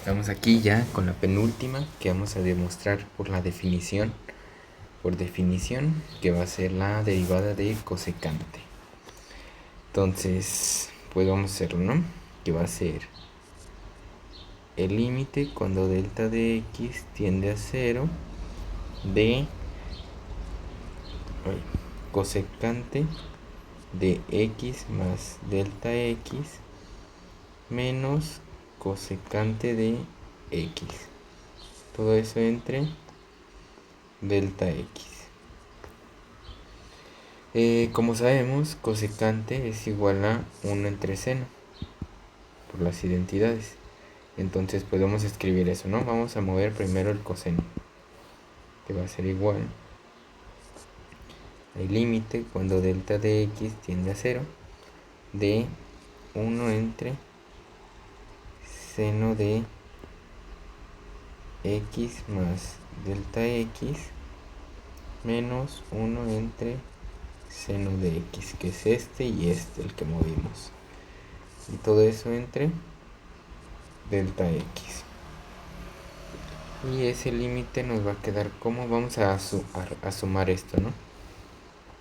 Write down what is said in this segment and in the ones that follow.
Estamos aquí ya con la penúltima que vamos a demostrar por definición, que va a ser la derivada de cosecante. Entonces, pues vamos a hacerlo, ¿no? Que va a ser el límite cuando delta de x tiende a 0 de cosecante de x más delta x menos cosecante de x. Todo eso entre delta x. Como sabemos, cosecante es igual a 1 entre seno por las identidades. Entonces podemos escribir eso, ¿no? Vamos a mover primero el coseno, que va a ser igual al límite cuando delta de x tiende a 0 de 1 entre seno de x más delta x menos 1 entre seno de x, que es este y este el que movimos, y todo eso entre delta x. Y ese límite nos va a quedar como, vamos a sumar esto, ¿no?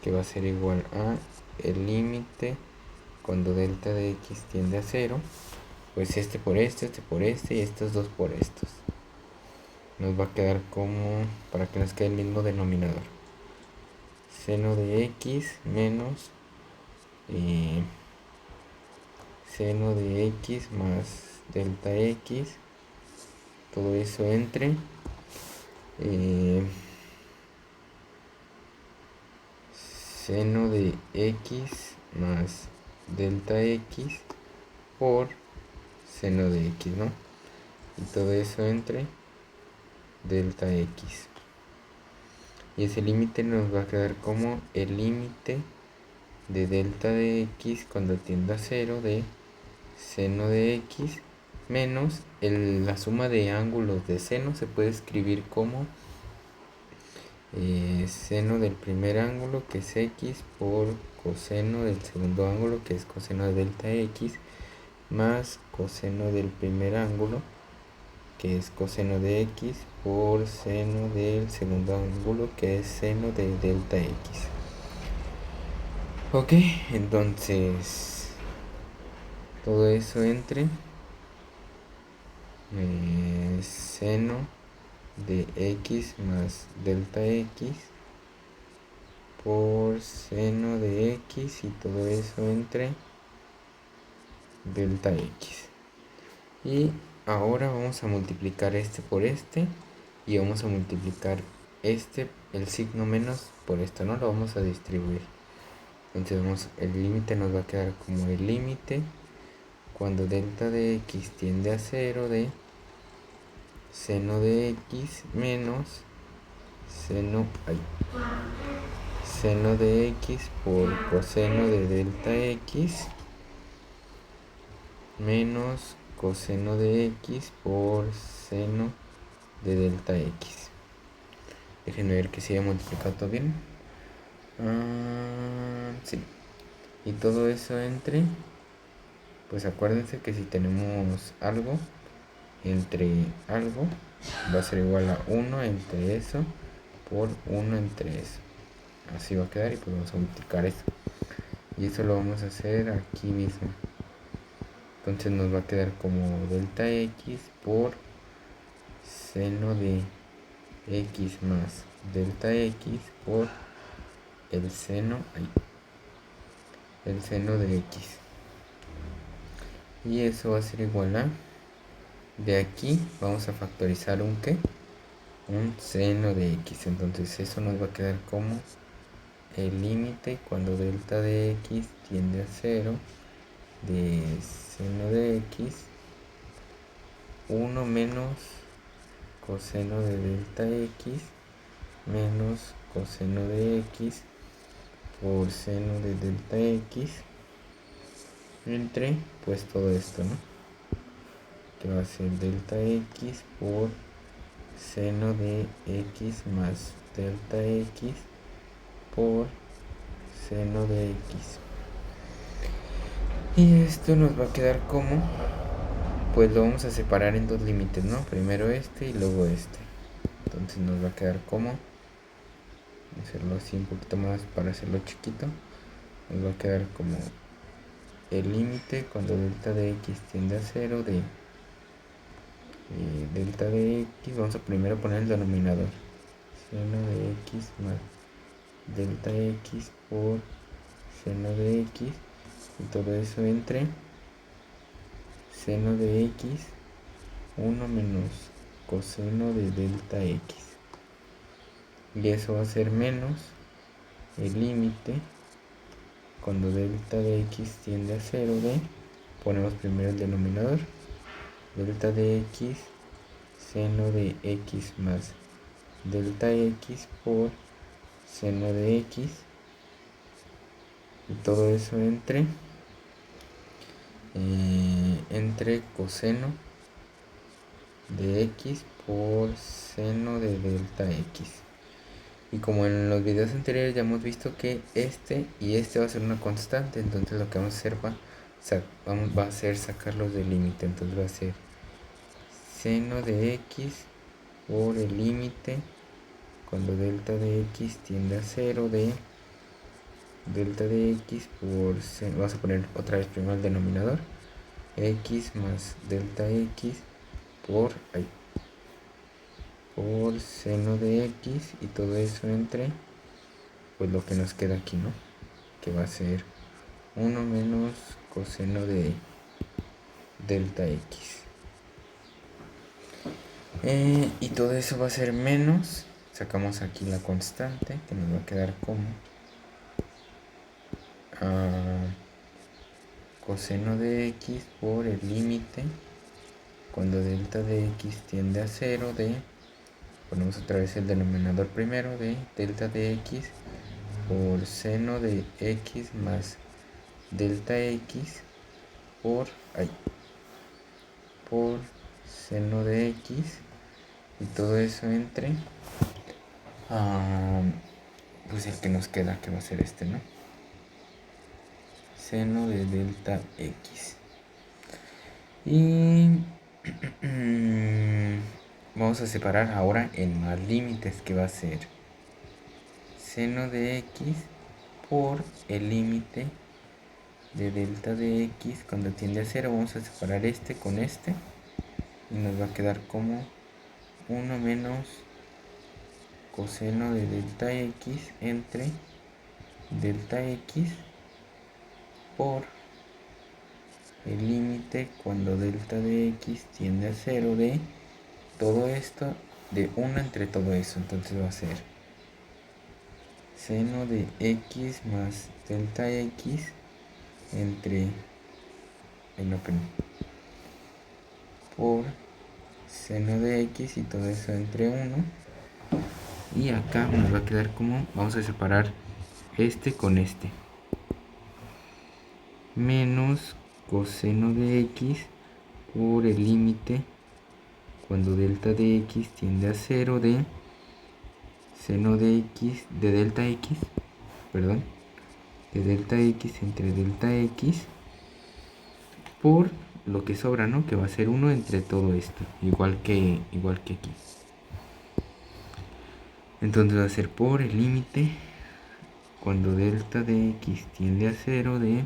Que va a ser igual a el límite cuando delta de x tiende a 0, pues este por este y estos dos por estos. Nos va a quedar como, para que nos quede el mismo denominador, seno de x menos seno de x más delta x, todo eso entre seno de x más delta x por seno de x, ¿no? Y todo eso entre delta x. Y ese límite nos va a quedar como el límite de delta de x cuando tiende a 0 de seno de x menos la suma de ángulos de seno se puede escribir como seno del primer ángulo, que es x, por coseno del segundo ángulo, que es coseno de delta x, más coseno del primer ángulo, que es coseno de x, por seno del segundo ángulo, que es seno de delta x. Ok, entonces todo eso entre seno de x más delta x por seno de x, y todo eso entre delta x. Y ahora vamos a multiplicar este por este, y vamos a multiplicar el signo menos por esto, ¿no? Lo vamos a distribuir. Entonces el límite nos va a quedar como el límite cuando delta de x tiende a 0 de seno de x menos seno de x por coseno de delta x menos coseno de x por seno de delta x. Déjenme ver que se haya multiplicado todo bien. Sí. Y todo eso entre, pues acuérdense que si tenemos algo entre algo, va a ser igual a 1 entre eso por 1 entre eso. Así va a quedar, y pues vamos a multiplicar eso. Y eso lo vamos a hacer aquí mismo. Entonces nos va a quedar como delta x por seno de x más delta x por el seno de x. Y eso va a ser igual a, de aquí vamos a factorizar un seno de x. Entonces eso nos va a quedar como el límite cuando delta de x tiende a 0 de seno de x, 1 menos coseno de delta x menos coseno de x por seno de delta x entre, pues todo esto, ¿no? Que va a ser delta x por seno de x más delta x por seno de x. Y esto nos va a quedar como, pues lo vamos a separar en dos límites, ¿no? Primero este y luego este. Entonces nos va a quedar como, hacerlo así un poquito más para hacerlo chiquito. Nos va a quedar como el límite cuando delta de x tiende a 0 de delta de x. Vamos a primero poner el denominador, seno de x más delta x por seno de x, y todo eso entre seno de x 1 menos coseno de delta x, y eso va a ser menos el límite cuando delta de x tiende a 0 de, ponemos primero el denominador, delta de x seno de x más delta x por seno de x, y todo eso entre coseno de x por seno de delta x. Y como en los videos anteriores ya hemos visto que este y este va a ser una constante, entonces lo que vamos a hacer va a ser sacarlos del límite. Entonces va a ser seno de x por el límite cuando delta de x tiende a 0 de delta de x por seno, vamos a poner otra vez primero el denominador, x más delta x por seno de x, y todo eso entre pues lo que nos queda aquí, ¿no? Que va a ser 1 menos coseno de delta x. Y todo eso va a ser menos, sacamos aquí la constante, que nos va a quedar como coseno de x por el límite cuando delta de x tiende a 0 de, ponemos otra vez el denominador primero, de delta de x por seno de x más delta x por seno de x, y todo eso entre pues el que nos queda, que va a ser este, ¿no? Seno de delta x. Y vamos a separar ahora en más límites, que va a ser seno de x por el límite de delta de x cuando tiende a 0. Vamos a separar este con este, y nos va a quedar como 1 menos coseno de delta x entre delta x por el límite cuando delta de x tiende a 0 de todo esto, de 1 entre todo eso. Entonces va a ser seno de x más delta x entre por seno de x, y todo eso entre 1, y acá nos va a quedar como, vamos a separar este con este, menos coseno de x por el límite cuando delta de x tiende a 0 de seno de x de delta x, perdón, de delta x entre delta x por lo que sobra, ¿no? Que va a ser 1 entre todo esto, igual que aquí. Entonces va a ser por el límite cuando delta de x tiende a 0 de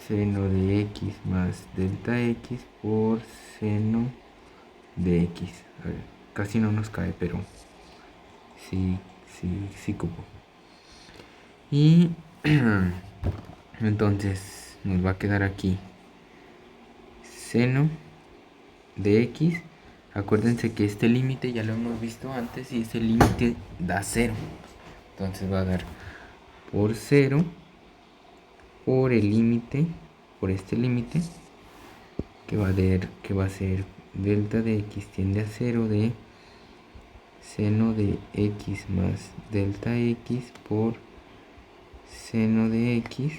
seno de x más delta x por seno de x. A ver, casi no nos cae, pero sí cupo. Y entonces nos va a quedar aquí seno de x. Acuérdense que este límite ya lo hemos visto antes, y este límite da 0. Entonces va a dar por 0 por el límite, por este límite, que va a ser delta de x tiende a 0 de seno de x más delta x por seno de x,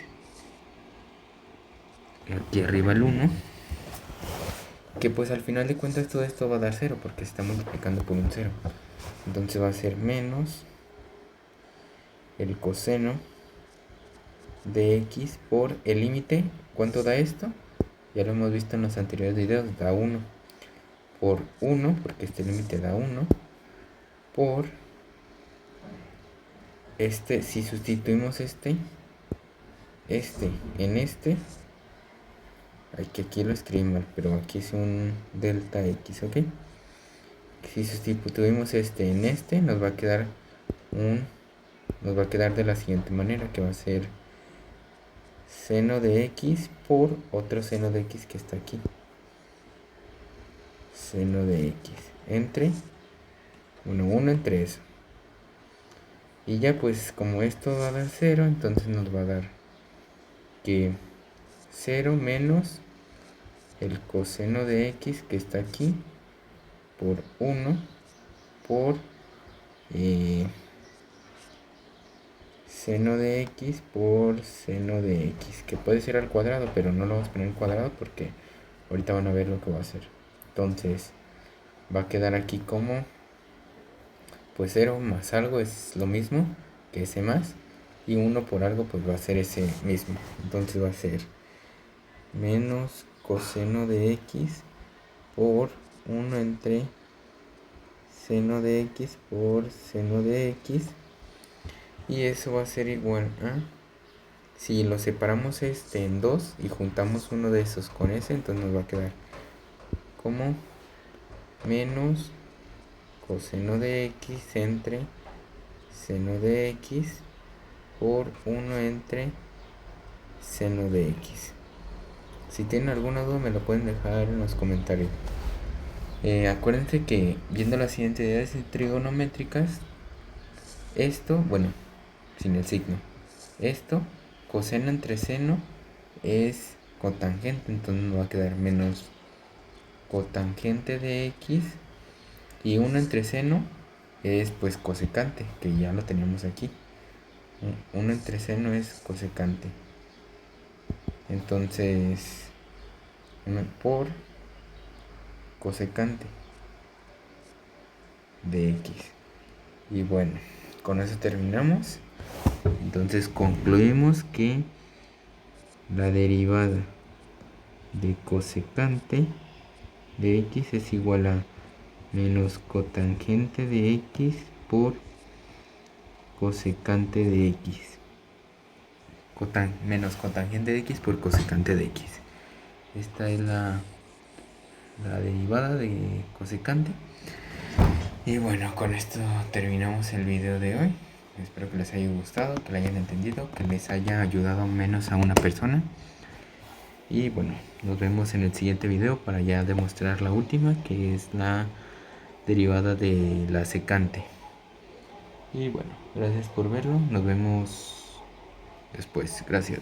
aquí arriba el 1, que pues al final de cuentas todo esto va a dar 0 porque se está multiplicando por un 0. Entonces va a ser menos el coseno de x por el límite. ¿Cuánto da esto? Ya lo hemos visto en los anteriores videos, da 1 por 1, porque este límite da 1, por este, si sustituimos este en este, hay que aquí lo escribí mal, pero aquí es un delta x, ¿ok? Si sustituimos este en este, nos va a quedar de la siguiente manera, que va a ser seno de x por otro seno de x que está aquí. Seno de x entre 1 entre eso. Y ya pues como esto va a dar 0, entonces nos va a dar que 0 menos el coseno de x que está aquí por 1 por seno de x por seno de x, que puede ser al cuadrado, pero no lo vamos a poner al cuadrado porque ahorita van a ver lo que va a hacer. Entonces va a quedar aquí como pues 0 más algo es lo mismo que ese más, y 1 por algo pues va a ser ese mismo. Entonces va a ser menos coseno de x por 1 entre seno de x por seno de x, y eso va a ser igual a, si lo separamos en 2 y juntamos uno de esos con ese, entonces nos va a quedar como menos coseno de x entre seno de x por 1 entre seno de x. Si tienen alguna duda me lo pueden dejar en los comentarios. Acuérdense que viendo las identidades trigonométricas, esto, bueno, sin el signo, esto, coseno entre seno es cotangente, entonces nos va a quedar menos cotangente de x, y 1 entre seno es pues cosecante, que ya lo teníamos aquí. 1 entre seno es cosecante, entonces 1 por cosecante de x. Y bueno, con eso terminamos. Entonces concluimos que la derivada de cosecante de x es igual a menos cotangente de x por cosecante de x. Menos cotangente de x por cosecante de x. Esta es la derivada de cosecante. Y bueno, con esto terminamos el video de hoy. Espero que les haya gustado, que lo hayan entendido, que les haya ayudado menos a una persona. Y bueno, nos vemos en el siguiente video para ya demostrar la última, que es la derivada de la secante. Y bueno, gracias por verlo. Nos vemos después. Gracias.